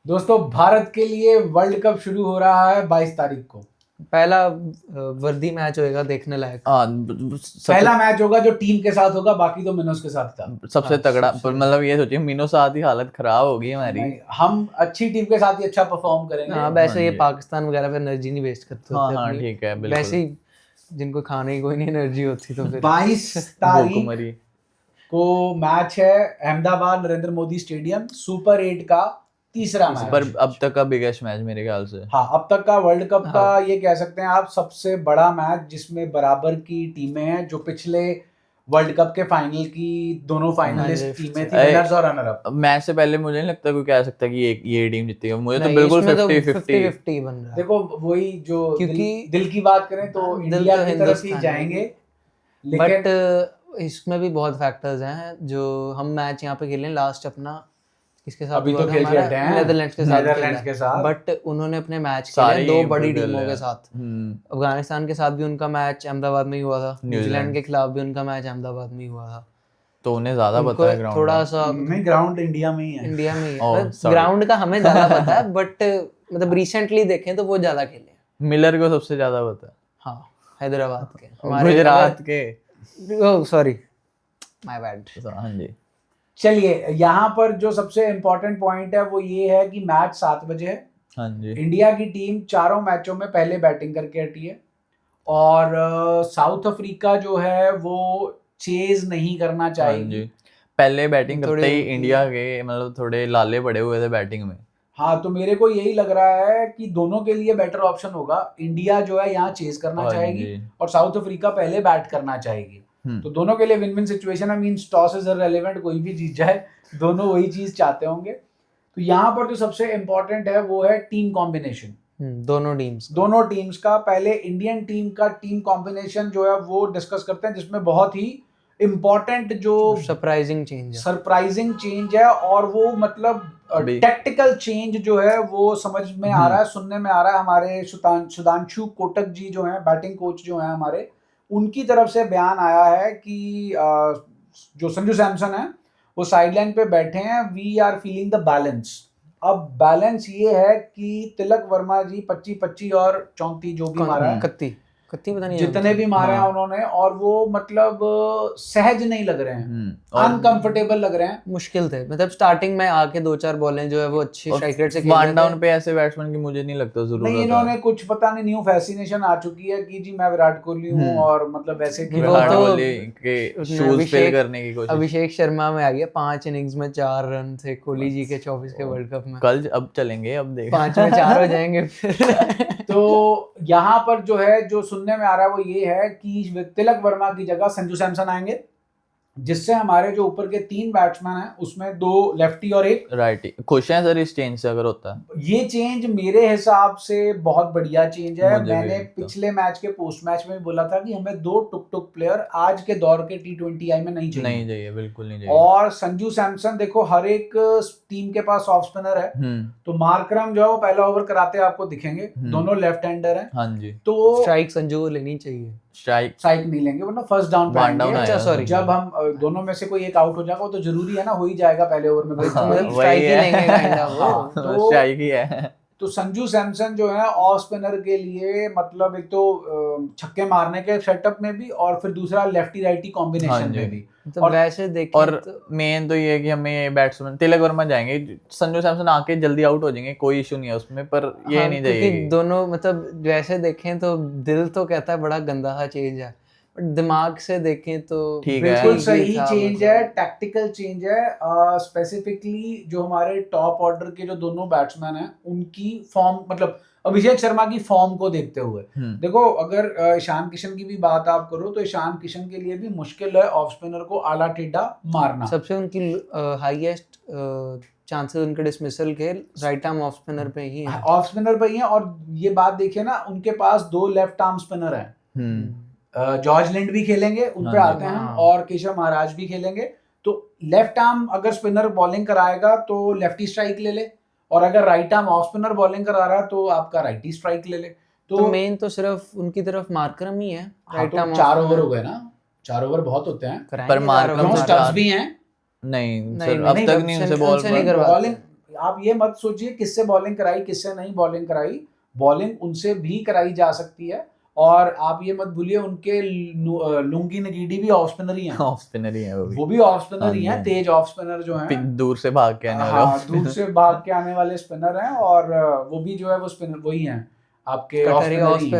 दोस्तों भारत के लिए वर्ल्ड कप शुरू हो रहा है 22 तारीख को। पहला वर्दी मैच होएगा देखने लायक। पहला मैच होगा जो टीम के साथ होगा, बाकी तो मिनोस के साथ था। सबसे तगड़ा। पर मतलब ये सोचिए मिनो साथ ही हालत खराब होगी हमारी। हम अच्छी टीम के साथ ही अच्छा परफॉर्म करेंगे। हाँ वैसे ये पाकिस्तान वगैरह पे एनर्जी नहीं वेस्ट करते होते। हाँ ठीक है बिल्कुल। वैसे ही जिनको खाने की कोई नहीं एनर्जी होती तो फिर 22 तारीख को मैच है अहमदाबाद नरेंद्र मोदी स्टेडियम, सुपर 8 का तीसरा मैच। पर अब तक का बिगेस्ट मैच मेरे ख्याल से। हाँ अब तक का वर्ल्ड कप का ये कह सकते हैं आप सबसे बड़ा मैच, जिसमें बराबर की टीमें हैं। जो पिछले वर्ल्ड कप के फाइनल की दोनों फाइनलिस्ट टीमें थी, विनर्स और रनर अप। मैच से पहले मुझे नहीं लगता कोई कह सकता कि ये टीम जीतेगी। मुझे तो बिल्कुल 50-50 बन रहा है। देखो वही जो दिल की बात करें तो इंडिया की तरफ ही जाएंगे, बट इसमें भी बहुत फैक्टर्स हैं। जो हम मैच यहाँ पे खेले लास्ट अपना किसके साथ अभी तो खेल के हटे हैं नेदरलैंड्स के साथ, बट उन्होंने अपने मैच खेले दो बड़ी टीमों के साथ। अफगानिस्तान के साथ भी उनका मैच अहमदाबाद में ही हुआ था, न्यूजीलैंड के खिलाफ भी उनका मैच अहमदाबाद में ही हुआ था। तो उन्हें ज्यादा पता है ग्राउंड। थोड़ा सा नहीं, ग्राउंड इंडिया में ही है। ग्राउंड का हमें ज्यादा पता है, बट मतलब रिसेंटली देखें तो वो ज्यादा खेले। मिलर को सबसे ज्यादा पता है। हाँ हैदराबाद के, गुजरात के, सॉरी माय बैड। हाँ जी। चलिए यहाँ पर जो सबसे इम्पोर्टेंट पॉइंट है वो ये है कि मैच 7 बजे है। हाँ जी। इंडिया की टीम चारों मैचों में पहले बैटिंग करके हटी है और साउथ अफ्रीका जो है वो चेज नहीं करना चाहिए। पहले बैटिंग करते ही इंडिया के मतलब थोड़े लाले पड़े हुए थे बैटिंग में। हाँ तो मेरे को यही लग रहा है कि दोनों के लिए बेटर ऑप्शन होगा। इंडिया जो है यहाँ चेज करना चाहेगी और साउथ अफ्रीका पहले बैट करना चाहेगी। तो दोनों के लिए विन विन सिचुएशन है। मींस टॉस इज इररिलेवेंट, कोई भी जीत जाए, दोनों वही चीज चाहते होंगे। तो यहाँ पर जो सबसे इम्पोर्टेंट है वो है टीम कॉम्बिनेशन। दोनों टीम्स का पहले इंडियन टीम का टीम कॉम्बिनेशन जो है वो डिस्कस करते हैं, जिसमें बहुत ही इम्पोर्टेंट जो सरप्राइजिंग चेंज है और वो मतलब टेक्टिकल चेंज जो है वो समझ में आ रहा है, सुनने में आ रहा है। हमारे सुधांशु कोटक जी जो हैं बैटिंग कोच जो हैं हमारे, उनकी तरफ से बयान आया है कि जो संजू सैमसन है वो साइडलाइन पे बैठे हैं। We are feeling the balance. अब बैलेंस ये है कि तिलक वर्मा जी 25-25 और 34 जो भी मारा है, पता नहीं जितने भी मारे हैं उन्होंने, और वो मतलब सहज नहीं लग रहे हैं, अनकंफर्टेबल लग रहे हैं, मुश्किल थे। मतलब स्टार्टिंग में आके 2-4 बॉलें जो है वो अच्छी स्ट्राइक रेट से खेल रहे थे। 1 डाउन पे ऐसे बैट्समैन की मुझे नहीं लगता जरूरत है। नहीं इन्होंने कुछ पता नहीं न्यू फैसिनेशन आ चुकी है कि जी मैं विराट कोहली हूँ और मतलब वैसे विराट कोहली के शूज फिल करने की कोशिश। अभिषेक शर्मा में आ गया, 5 इनिंग्स में 4 रन थे कोहली जी के 24 के वर्ल्ड कप में। कल अब चलेंगे, अब देख 5 में 4 हो जाएंगे फिर। तो यहाँ पर जो है जो सुनने में आ रहा है वो ये है कि तिलक वर्मा की जगह संजू सैमसन आएंगे, जिससे हमारे जो ऊपर के 3 बैट्समैन हैं उसमें 2 लेफ्टी और 1 राइटी। खुश हैं सर इस चेंज से अगर होता है? ये चेंज मेरे हिसाब से बहुत बढ़िया चेंज है। मैंने पिछले मैच के पोस्ट मैच में भी बोला था कि हमें 2 टुक प्लेयर आज के दौर के T20I में नहीं चाहिए, बिल्कुल नहीं चाहिए। और संजू सैमसन देखो हर एक टीम के पास ऑफ स्पिनर है, तो मार्करम जो है वो पहला ओवर कराते आपको दिखेंगे, दोनों लेफ्ट हैंडर हैं। हाँ जी। तो स्ट्राइक संजू को लेनी चाहिए, स्ट्राइक नहीं लेंगे वरना फर्स्ट डाउन पे आएंगे। अच्छा सॉरी, जब हम दोनों में से कोई एक आउट हो जाएगा तो जरूरी है ना, हो ही जाएगा पहले ओवर में, स्ट्राइक ही लेंगे काइंड ऑफ। तो स्ट्राइक ही है। तो संजू सैमसन जो है ऑफ स्पिनर के लिए मतलब एक तो छक्के मारने के सेटअप में भी और फिर दूसरा लेफ्टी राइटी कॉम्बिनेशन में भी। तो वैसे देखें और मेन तो ये है कि हमें बैट्समैन तिलक वर्मा जाएंगे, संजू सैमसन आके जल्दी आउट हो जाएंगे, कोई इशू नहीं है उसमें, पर ये नहीं चाहिए। दोनों मतलब वैसे देखें तो दिल तो कहता है बड़ा गंदा सा चेंज है, बट दिमाग से देखें तो बिल्कुल सही चेंज है, टैक्टिकल चेंज है। स्पेसिफिकली जो हमारे टॉप ऑर्डर के जो दोनों बैट्समैन हैं उनकी फॉर्म, मतलब अभिषेक शर्मा की फॉर्म को देखते हुए देखो, अगर ईशान किशन की भी बात आप करो तो ईशान किशन के लिए भी मुश्किल है ऑफ स्पिनर को आला टेढ़ा मारना। सबसे उनकी हाईएस्ट चांसेस उनके डिसमिसल के राइट आर्म ऑफ स्पिनर पे ही है, और ये बात देखिए ना, उनके पास 2 लेफ्ट आर्म स्पिनर हैं। जॉर्ज लिंड भी खेलेंगे, उन पे आते हैं, और केशव महाराज भी खेलेंगे। तो लेफ्ट आर्म अगर स्पिनर बॉलिंग कराएगा तो लेफ्टी स्ट्राइक ले ले, और अगर right arm off spinner bowling करा रहा है तो आपका राइटी स्ट्राइक ले ले। तो मेन तो सिर्फ उनकी तरफ मार्करम ही है। राइट आर्म 4 ओवर हो गए ना, 4 ओवर बहुत होते हैं, पर मार्करम स्टब्स भी हैं। नहीं सर, अब तक नहीं उनसे बॉलिंग आप ये मत सोचिए किससे बॉलिंग कराई किससे नहीं बॉलिंग कराई, बॉलिंग उनसे भी कराई जा सकती है। और आप ये मत भूलिए उनके लुंगी नगीडी भी ऑफ स्पिनर ही हैं। ऑफ स्पिनर ही है वो भी ऑफ स्पिनर ही हैं, तेज ऑफ स्पिनर जो हैं, दूर से भाग के आने वाले। हाँ दूर से भाग के आने वाले स्पिनर हैं। और वो भी जो है वो स्पिनर वही हैं आपके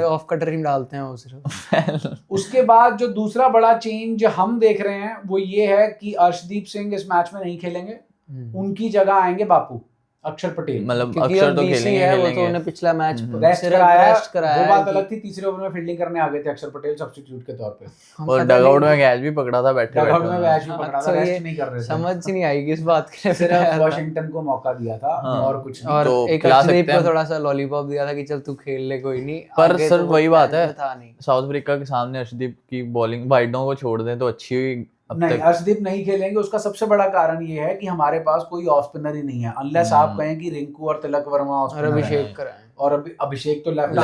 ऑफ कटर ही डालते हैं वो सिर्फ। उसके बाद जो दूसरा बड़ा चेंज हम देख रहे हैं वो ये है कि अर्शदीप सिंह इस मैच में नहीं खेलेंगे, उनकी जगह आएंगे बापू, अक्षर पटेल। मतलब अक्षर तो खेलेंगे, वो तो उन्हें पिछला मैच रेस्ट कराया। वो बात अलग थी, तीसरे ओवर में फील्डिंग करने आ गए थे अक्षर पटेल सब्स्टिट्यूट के तौर पे, और डगआउट में कैच भी पकड़ा था, बैठे डगआउट में कैच भी पकड़ा था, रेस्ट नहीं कर रहे थे। समझ ही नहीं आई किस बात के लिए, सिर्फ वॉशिंगटन को मौका दिया था और कुछ नहीं। और एक अर्शदीप को थोड़ा सा लॉलीपॉप दिया था कि चल तू खेल ले, कोई नहीं। पर सर वही बात है, साउथ अफ्रीका के सामने अर्शदीप की बॉलिंग वाइडों को छोड़ दें तो अच्छी नहीं, अर्शदीप नहीं खेलेंगे। उसका सबसे बड़ा कारण ये है कि हमारे पास कोई ऑफ स्पिनर ही नहीं है, अनलेस आप कहें कि रिंकू और तिलक वर्मा ऑफ स्पिनर अभिषेक कराएं, और अभिषेक तो लेफ्ट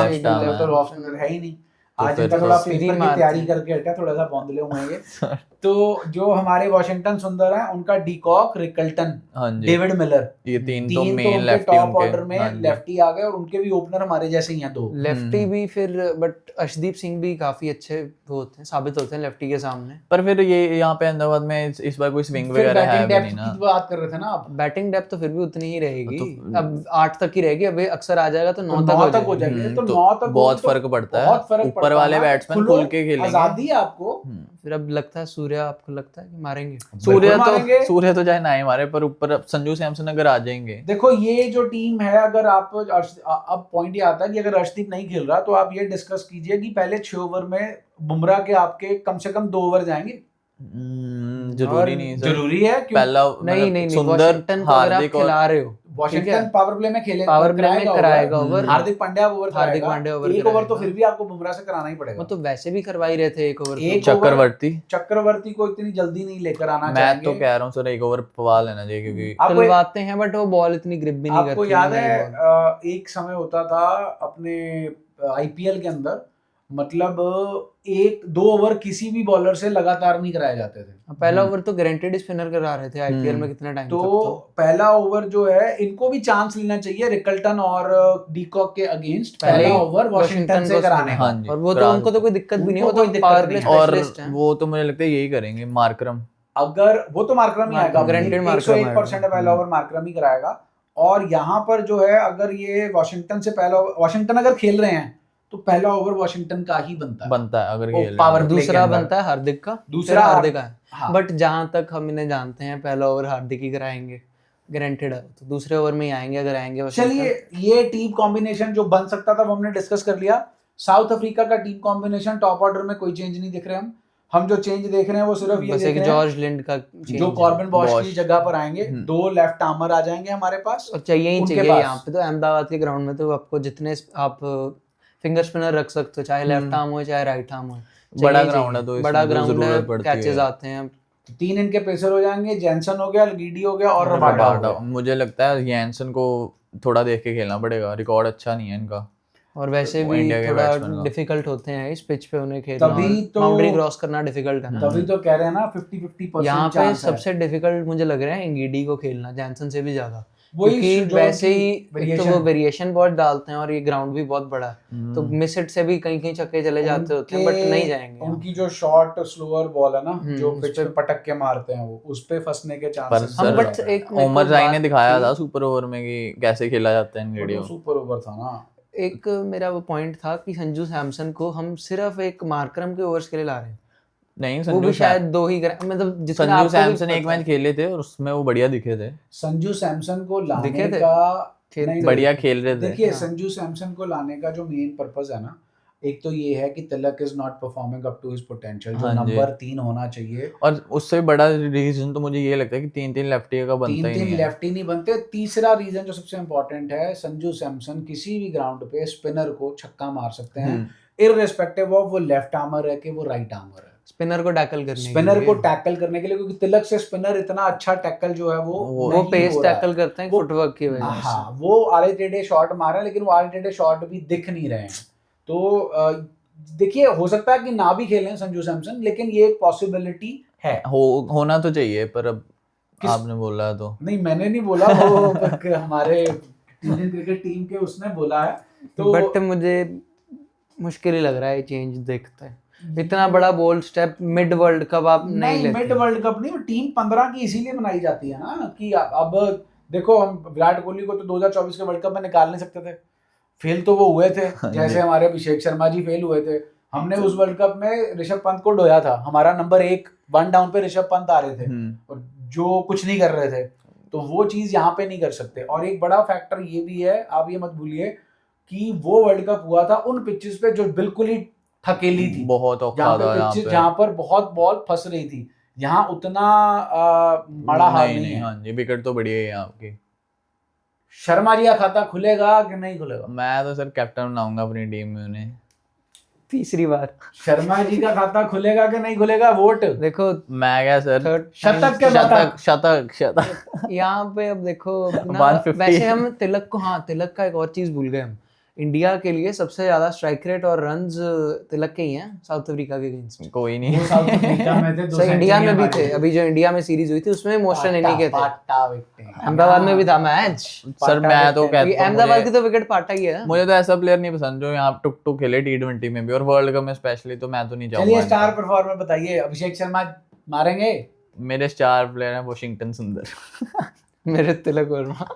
ऑफ स्पिनर है ही नहीं। आज इनका थोड़ा पेपर की तैयारी करके हटा, थोड़ा सा बौंदले हुए हैं। तो जो हमारे वॉशिंगटन सुंदर हैं उनका डीकॉक, रिकल्टन, डेविड मिलर, ये तीन तो main main lefty top order में लेफ्टी आ गए, और उनके भी ओपनर हमारे जैसे ही हैं दो लेफ्टी भी। फिर बट अर्शदीप सिंह भी काफी अच्छे होते हैं, साबित होते हैं लेफ्टी के सामने। पर फिर ये यहाँ पे अहमदाबाद में इस बार कोई स्विंग वगैरह है भी नहीं ना। बात कर रहे थे ना आप, बैटिंग डेप्थ तो फिर भी उतनी ही रहेगी, अब 8 तक ही रहेगी। अब अक्सर आ जाएगा तो 9 तक हो जाएगी, तो 9 तक बहुत फर्क पड़ता है। ऊपर वाले बैट्समैन खुल के खेलेंगे, आजादी है आपको। फिर अब लगता है सूर्या, आपको लगता है कि मारेंगे? सूर्य तो चाहे ना ही मारे, पर ऊपर संजू सैमसन अगर आ जाएंगे। देखो ये जो टीम है, अगर आप अब पॉइंट ये आता है कि अगर अर्शदीप नहीं खेल रहा तो आप ये डिस्कस कीजिए कि पहले 6 ओवर में बुमराह के आपके कम से कम 2 ओवर जाएंगे। जरूरी नहीं सर, जरूरी है क्यों? पहला नहीं सुंदर हार्दिक खिला रहे हो, वॉशिंगटन पावर प्ले में खेलेगा, पावर प्ले में कराएगा ओवर, हार्दिक पांड्या ओवर, एक ओवर तो फिर भी आपको बुमराह से कराना ही पड़ेगा। वो तो वैसे भी करवा ही रहे थे एक ओवर। चक्रवर्ती को इतनी जल्दी नहीं लेकर आना चाहिए। मैं तो कह रहा हूँ सर 1 ओवर पवा लेना चाहिए, क्योंकि खिलवाते हैं बट वो बॉल इतनी ग्रिप भी नहीं करती। आपको याद है एक समय होता था अपने आईपीएल के अंदर, मतलब 1-2 ओवर किसी भी बॉलर से लगातार नहीं कराए जाते थे। पहला ओवर तो गारंटेड स्पिनर करा रहे थे आईपीएल में कितना टाइम तो पहला ओवर जो है इनको भी चांस लेना चाहिए रिकल्टन और डीकॉक के अगेंस्ट, पहला ओवर वॉशिंगटन से कराने का। और वो तो उनको तो कोई दिक्कत भी नहीं, वो तो पावर प्ले स्पेशलिस्ट हैं। वो तो मुझे लगता है यही करेंगे मार्करम, अगर वो तो मार्करम ही आएगा, 101% पहला ओवर मार्करम ही कराएगा। और यहाँ पर जो है अगर ये वॉशिंगटन अगर खेल रहे हैं तो पहला ओवर वॉशिंगटन का ही बनता है अगर ये पावर दूसरा बनता है हार्दिक का, दूसरा हार्दिक का। बट जहां तक हम इन्हें जानते हैं पहला ओवर हार्दिक ही कराएंगे, गारंटेड है। तो दूसरे ओवर में ही आएंगे अगर आएंगे। चलिए ये टीम कॉम्बिनेशन जो बन सकता था वो हमने डिस्कस कर लिया। साउथ अफ्रीका का टीम कॉम्बिनेशन टॉप ऑर्डर में कोई चेंज नहीं दिख रहे हम जो चेंज देख रहे हैं वो सिर्फ ये देख रहे हैं जॉर्ज लिंड का, जो कॉर्बिन बॉश की जगह पर आएंगे, 2 लेफ्ट आर्मर आ जाएंगे हमारे पास। और चाहिए यहाँ पे तो अहमदाबाद के ग्राउंड में तो आपको जितने आप फिंगर स्पिनर रख सकते हो, चाहे लेफ्ट आर्म हो चाहे राइट आर्म हो। बड़ा ग्राउंड है तो बड़ा ग्राउंड है, कैचेस आते हैं। 3 इनके पेसर हो जाएंगे, जैनसन हो गया, गिडी हो गया और रबाडा। मुझे लगता है जैनसन को थोड़ा देख के खेलना पड़ेगा, रिकॉर्ड अच्छा नहीं है इनका, और वैसे भी थोड़ा डिफिकल्ट होते हैं इस पिच पे उन्हें खेलना, तभी तो बाउंड्री क्रॉस करना डिफिकल्ट है ना। तभी तो कह रहे हैं ना 50-50% यहाँ पे सबसे डिफिकल्ट मुझे लग रहा है इंगिडी को खेलना जैनसन से भी ज्यादा, क्योंकि वैसे ही तो वो वेरिएशन बहुत डालते हैं और ये ग्राउंड भी बहुत बड़ा है, तो मिस हिट से भी कहीं छक्के चले जाते होते हैं, बट नहीं जाएंगे। उनकी जो शॉर्ट स्लोअर बॉल है ना, जो पिच पे पटक के मारते हैं वो उस पे फंसने के चांसेस। बट एक ओमर जाई ने दिखाया था सुपर ओवर में कि कैसे खेला जाता है इंगिडी, सुपर ओवर था ना। एक मेरा वो पॉइंट था कि संजू सैमसन को हम सिर्फ एक मार्करम के ओवर्स के लिए ला रहे हैं। नहीं, वो भी शायद 2 ही मतलब संजू सैमसन एक मैच खेले थे और उसमें वो बढ़िया दिखे थे। संजू सैमसन को लाने का बढ़िया खेल रहे थे। देखिए संजू सैमसन को लाने का जो मेन पर्पस है ना, एक तो ये है कि Tilak is not performing up to his potential, जो नंबर 3 होना चाहिए। और उससे बड़ा रीजन तो मुझे ये लगता है कि 3 लेफ्टी का बनता ही नहीं है, 3 लेफ्टी नहीं बनते। तीसरा रीजन जो सबसे इम्पोर्टेंट है, संजू सैमसन किसी भी ग्राउंड पे स्पिनर को छक्का मार सकते हैं, इररिस्पेक्टिव ऑफ वो लेफ्ट आर्मर है कि वो राइट आर्मर है। स्पिनर को टैकल करने के लिए क्योंकि तिलक से स्पिनर इतना अच्छा टैकल जो है वो पेस टैकल करते हैं फुटवर्क की वजह से। हाँ, वो आड़े टेढ़े शॉट मार रहे हैं, लेकिन वो आड़े टेढ़े शॉट भी दिख नहीं रहे हैं। तो देखिए हो सकता है कि ना भी खेलें संजू सैमसन, लेकिन ये एक पॉसिबिलिटी है, होना तो चाहिए। पर अब आपने बोला तो नहीं, मैंने नहीं बोला, वो हमारे इंडियन क्रिकेट टीम के उसने बोला है। तो बट मुझे मुश्किल ही लग रहा है चेंज देखते हैं, इतना बड़ा bold step mid world cup आप नहीं लेते। मिड वर्ल्ड कप नहीं, टीम 15 की इसीलिए बनाई जाती है ना कि अब देखो, हम विराट कोहली को तो 2024 के वर्ल्ड कप में निकाल नहीं सकते थे, फेल तो वो हुए थे, जैसे हमारे अभिषेक शर्मा जी फेल हुए थे। हमने उस वर्ल्ड कप में ऋषभ पंत को ढोया था, हमारा नंबर 1 1 डाउन पे ऋषभ पंत आ रहे थे और जो कुछ नहीं कर रहे थे, तो वो चीज यहाँ पे नहीं कर सकते। और एक बड़ा फैक्टर ये भी है, आप ये मत भूलिए कि वो वर्ल्ड कप हुआ था उन पिचेस पे जो बिल्कुल ही थकेली थी, बहुत औखा था, जहाँ पर बहुत बॉल फंस रही थी। यहाँ उतना बड़ा हाल नहीं है। हाँ जी, विकेट तो बढ़िया है आपकी। शर्मा जी का खाता खुलेगा कि नहीं खुलेगा? मैं तो सर कैप्टन बनाऊंगा अपनी टीम में उन्हें तीसरी बार। शर्मा जी का खाता खुलेगा कि नहीं खुलेगा? वोट देखो, मैं क्या सर, शतक यहाँ पे अब देखो अपना, वैसे हम तिलक को, हाँ तिलक का एक और चीज भूल गए हम, इंडिया के लिए सबसे ज्यादा स्ट्राइक रेट और रन्स तिलक के ही हैं साउथ अफ्रीका के अगेंस्ट। कोई नहीं, वो साउथ अफ्रीका में थे, सो इंडिया में भी थे, अभी जो इंडिया में सीरीज हुई थी उसमें मोस्ट रन इन्हीं के थे। अहमदाबाद में भी था मैच सर मैं तो कहता हूं अहमदाबाद की तो विकेट पाटा ही है। मुझे तो ऐसा प्लेयर नहीं पसंद जो यहाँ टुक टुक खेले T20 में भी और वर्ल्ड कप में स्पेशली, तो मैं तो नहीं चाहूंगा। चलिए स्टार परफॉर्मर बताइए, अभिषेक शर्मा मारेंगे? मेरे स्टार प्लेयर हैं वाशिंगटन सुंदर। मेरे तिलक वर्मा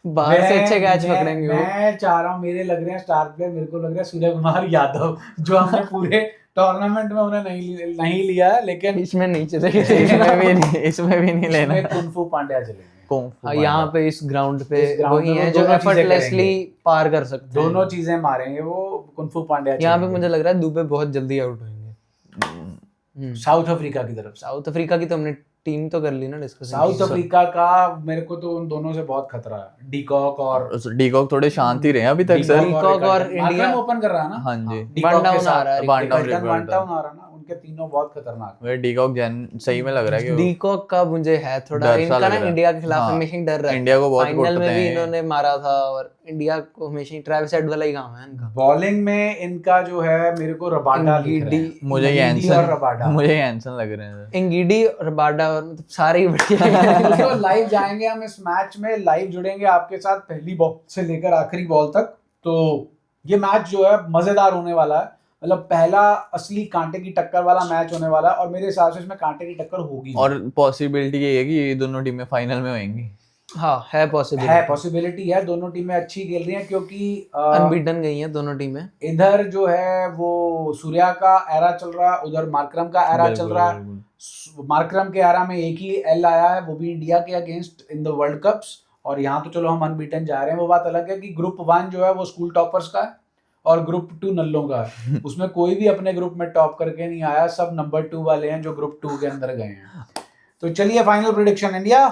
बाहर से अच्छे कैच पकड़ेंगे। मैं चाह रहा हूँ, मेरे लग रहे हैं स्टार प्लेयर, मेरे को लग रहा है सूर्य कुमार यादव, जो हमने पूरे टूर्नामेंट में उन्हें नहीं लिया, लेकिन इसमें नहीं चलेगा, इसमें भी नहीं लेना। कुंफू पांड्या चलेंगे यहाँ पे इस ग्राउंड पे वही है जो एफर्टलेसली पार कर सकते हैं, दोनों चीजें मारेंगे वो, कुंफू पांड्या। यहाँ पे मुझे लग रहा है दुबे बहुत जल्दी आउट होंगे साउथ अफ्रीका की तरफ। साउथ अफ्रीका की तो हमने टीम तो कर ली ना डिस्कस। साउथ अफ्रीका का मेरे को तो उन दोनों से बहुत खतरा है, डीकॉक थोड़े शांत ही रहे अभी तक सर। डीकॉक और इंडिया ओपन कर रहा है ना। हाँ जी, वन डाउन आ रहा है, वन डाउन आ रहा है ना, उनके तीनों बहुत खतरनाक है। डीकॉक सही में लग रहा है कि डीकॉक का मुझे है थोड़ा इनका ना इंडिया के खिलाफ हमेशा ही डर रहा है। इंडिया को बहुत फाइनल में भी इन्होंने मारा था और इंडिया को हमेशा ही ट्रेविस हेड वाला ही काम है इनका। बॉलिंग में इनका जो है, मेरे को रबाडा दिख रहा है, मुझे एंसन लग रहे हैं, इंगीडी रबाडा और मतलब सारे ही बढ़िया। लाइव जाएंगे हम इस मैच में, लाइव जुड़ेंगे आपके साथ पहली बॉल से लेकर आखिरी बॉल तक। तो ये मैच जो है मजेदार होने वाला है, मतलब पहला असली कांटे की टक्कर वाला मैच होने वाला है और मेरे हिसाब से इसमें कांटे की टक्कर होगी और पॉसिबिलिटी ये है कि ये दोनों टीमें फाइनल में होंगी। हाँ है पॉसिबिलिटी है, दोनों टीमें अच्छी खेल रही हैं क्योंकि अनबीटन गई हैं दोनों टीमें। इधर जो है वो सूर्या का एरा चल रहा है, उधर मार्करम का एरा चल रहा है। मार्करम के एरा में एक ही एल आया है, वो भी इंडिया के against in the world cups, और यहाँ तो चलो हम अनबीटन जा रहे हैं। वो बात अलग है कि ग्रुप 1 जो है वो स्कूल टॉपर्स का है और ग्रुप 2 नल्लों का है। उसमें कोई भी अपने ग्रुप में टॉप करके नहीं आया, सब नंबर 2 वाले हैं जो ग्रुप 2 के अंदर गए हैं। तो चलिए फाइनल प्रेडिक्शन इंडिया।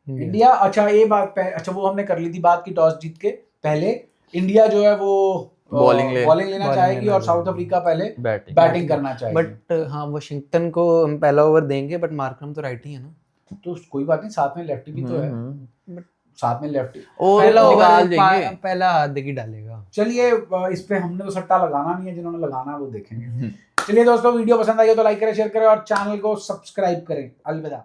अच्छा ये बात अच्छा वो हमने कर ली थी बात की, टॉस जीत के पहले इंडिया जो है वो बॉलिंग लेना चाहेगी और साउथ अफ्रीका पहले बैटिंग करना चाहेगी। बट हाँ वाशिंगटन को हम पहला ओवर देंगे, बट मार्करम तो राइट ही है ना, तो कोई बात नहीं, साथ में लेफ्टी भी तो है, साथ में लेफ्टी पहला ओवर पहला हार्दिक ही डालेगा। चलिए इस पे हमने तो सट्टा लगाना नहीं है, जिन्होंने लगाना है वो देखेंगे। चलिए दोस्तों, वीडियो पसंद आई हो तो लाइक करें, शेयर करें और चैनल को सब्सक्राइब करें। अलविदा।